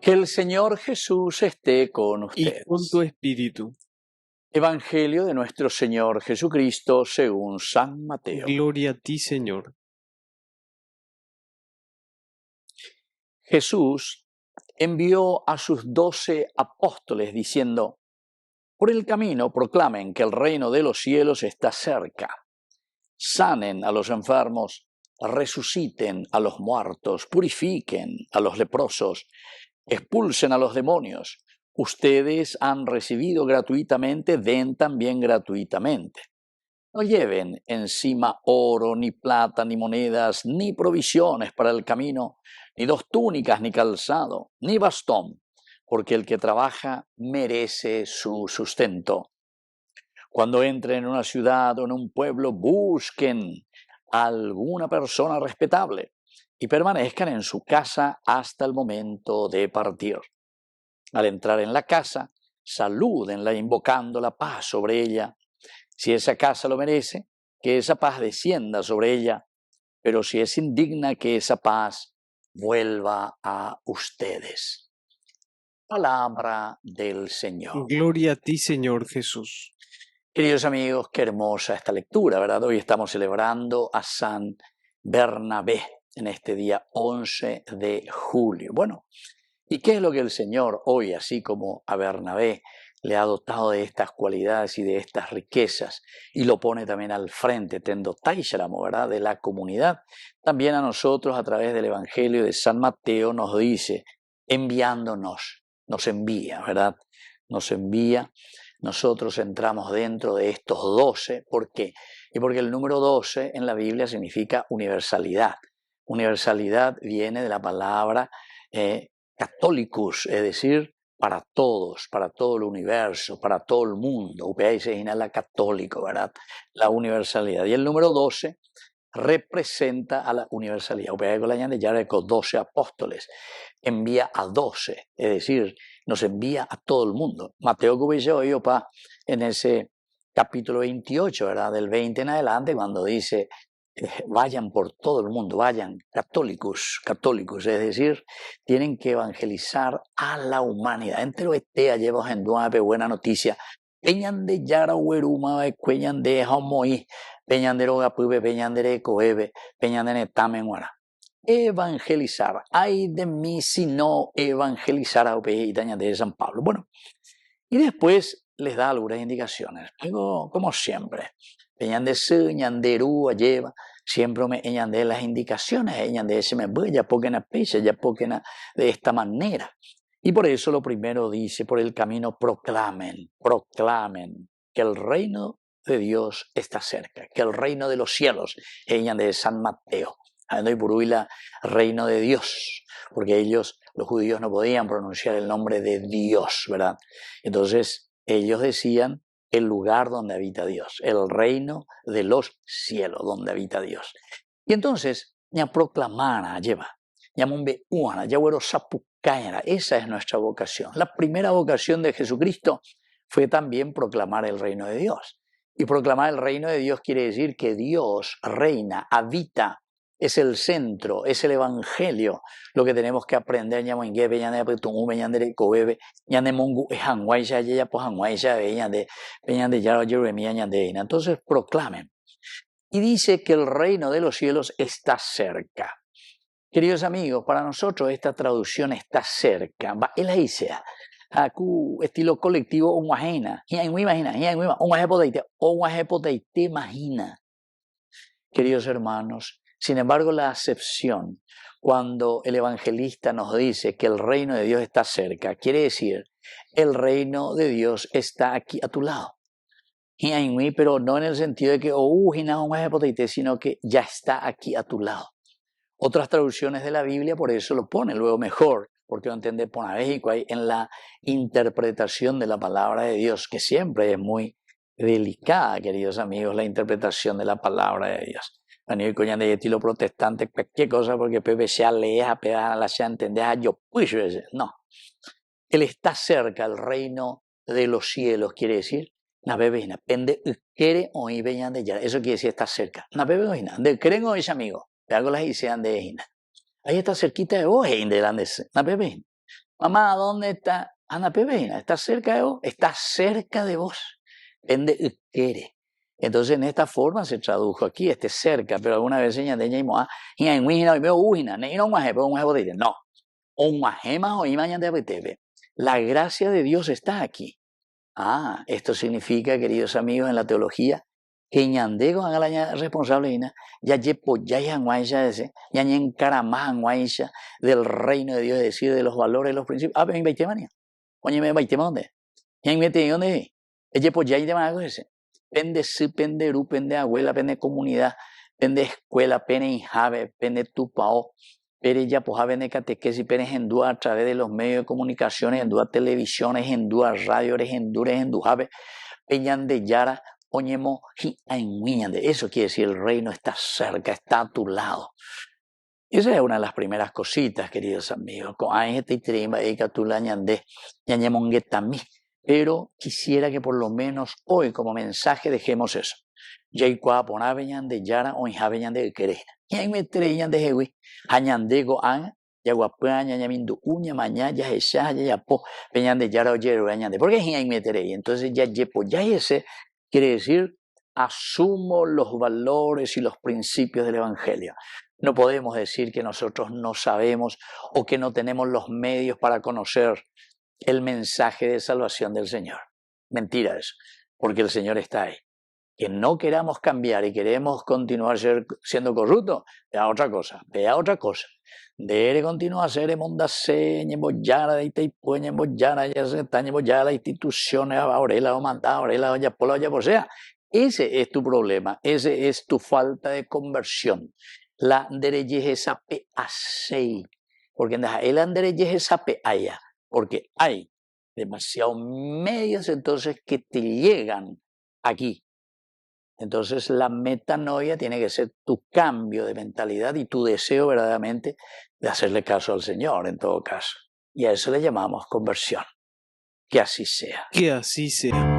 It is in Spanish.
Que el Señor Jesús esté con y ustedes. con tu espíritu. Evangelio de nuestro Señor Jesucristo según San Mateo. Gloria a ti, Señor. Jesús envió a sus 12 apóstoles diciendo: por el camino proclamen que el reino de los cielos está cerca. Sanen a los enfermos, resuciten a los muertos, purifiquen a los leprosos, expulsen a los demonios. Ustedes han recibido gratuitamente, den también gratuitamente. No lleven encima oro, ni plata, ni monedas, ni provisiones para el camino, ni 2 túnicas, ni calzado, ni bastón, porque el que trabaja merece su sustento. Cuando entren en una ciudad o en un pueblo, busquen a alguna persona respetable y permanezcan en su casa hasta el momento de partir. Al entrar en la casa, salúdenla invocando la paz sobre ella. Si esa casa lo merece, que esa paz descienda sobre ella, pero si es indigna, que esa paz vuelva a ustedes. Palabra del Señor. Gloria a ti, Señor Jesús. Queridos amigos, qué hermosa esta lectura, ¿verdad? Hoy estamos celebrando a San Bernabé en este día 11 de julio. Bueno, ¿y qué es lo que el Señor hoy, así como a Bernabé, le ha dotado de estas cualidades y de estas riquezas y lo pone también al frente, tendo taisharamo, ¿verdad?, de la comunidad? También a nosotros, a través del Evangelio de San Mateo, nos dice, enviándonos, nos envía, ¿verdad? Nos envía. Nosotros entramos dentro de estos 12. ¿Por qué? Y porque el número 12 en la Biblia significa universalidad. Universalidad viene de la palabra Catholicus, es decir, para todos, para todo el universo, para todo el mundo. Upea se la católico, ¿verdad? La universalidad. Y el número 12 representa a la universalidad. Upea con la llave ya con 12 apóstoles. Envía a 12, es decir, nos envía a todo el mundo. Mateo Cubillo en ese capítulo 28, ¿verdad? Del 20 en adelante, cuando dice, vayan por todo el mundo, vayan, católicos, es decir, tienen que evangelizar a la humanidad. Entero este llevos en Duape, buena noticia. Peñan de Yara Hueruma, Peñan de Homoí, Peñan de Rogapuve, Peñan de Coebe, Peñan de Netamen, evangelizar. Ay de mí si no evangelizar a Itaña de San Pablo. Bueno, y después les da algunas indicaciones. Luego, como siempre, Peñan de su, ñanderú, lleva, siempre me de las indicaciones, de ese me voy, ya porque na pisa, ya porque de esta manera. Y por eso lo primero dice, por el camino proclamen que el reino de Dios está cerca, que el reino de los cielos, de San Mateo, y Buruila, reino de Dios, porque ellos, los judíos, no podían pronunciar el nombre de Dios, ¿verdad? Entonces ellos decían el lugar donde habita Dios, el reino de los cielos donde habita Dios. Y entonces, ya proclamara, lleva, ya mumbe uana, ya güero sapucañara, esa es nuestra vocación. La primera vocación de Jesucristo fue también proclamar el reino de Dios. Y proclamar el reino de Dios quiere decir que Dios reina, habita, es el centro, es el evangelio, lo que tenemos que aprender. Entonces proclamen. Y dice que el reino de los cielos está cerca. Queridos amigos, para nosotros esta traducción está cerca. Él dice, estilo colectivo, imagina. Queridos hermanos, sin embargo, la acepción, cuando el evangelista nos dice que el reino de Dios está cerca, quiere decir, el reino de Dios está aquí a tu lado. Pero no en el sentido de que, sino que ya está aquí a tu lado. Otras traducciones de la Biblia por eso lo ponen luego mejor, porque no entiende por México ahí en la interpretación de la palabra de Dios, que siempre es muy delicada, queridos amigos, la interpretación de la palabra de Dios. A nivel coñan de estilo protestante, cualquier cosa, porque Pepe se aleja, pegar la se entender, yo pues no. Él está cerca, el reino de los cielos, quiere decir, na bebina, pende quiere oír veñan de ya, eso quiere decir está cerca. Na bebina, de creen o es amigo, de algo las dicen de ejina. Ahí está cerquita de vos, de la na bebina. mamá, ¿dónde está? Ana Pepena, ¿está cerca de vos? Está cerca de vos. Pende quiere. Entonces, en esta forma se tradujo aquí, cerca, pero alguna vez señalé y no, la gracia de Dios está aquí. Esto significa, queridos amigos, en la teología, que ñandego haga la responsable ya ya del reino de Dios, es decir, de los valores, los principios. Me invité mañana. Oye, me invité dónde. Ya me invité dónde. Ella ya y demás ese. Pende si, pende ru, pende abuela, pende comunidad, pende escuela, pende injave, pende tupao. Pero ya pues de catequesis, pero en dúa a través de los medios de comunicaciones, en dúa televisiones, en dúa radio, en dúa peñan de yara, oñemo, eso quiere decir el reino está cerca, está a tu lado. Esa es una de las primeras cositas, queridos amigos. Pero quisiera que por lo menos hoy como mensaje dejemos eso. Yaikua pona veñan de yara o injaveñan de querer. Y ahí me treñan de jewi. Hañandego an, yaguapaña, yamindu uña, maña, ya esa, ya po, veñan de yara o yero, veñan de. ¿Por qué ahí me treñan? Entonces ya yepo, ya ese quiere decir asumo los valores y los principios del Evangelio. No podemos decir que nosotros no sabemos o que no tenemos los medios para conocer el mensaje de salvación del Señor. Mentira eso, porque el Señor está ahí. Que no queramos cambiar y queremos continuar siendo corruptos, vea otra cosa. Debe continuar a ser emondase, ñemboyara, de Itaipu, ñemboyara, ya se está ñemboyara, la institución, ahorela o mandada, ahorela o ya por sea. Ese es tu problema, ese es tu falta de conversión. La dereye esa pe asei, porque el andereye esa pe haya, porque hay demasiados medios entonces que te llegan aquí. Entonces la metanoia tiene que ser tu cambio de mentalidad y tu deseo verdaderamente de hacerle caso al Señor en todo caso. Y a eso le llamamos conversión. Que así sea. Que así sea.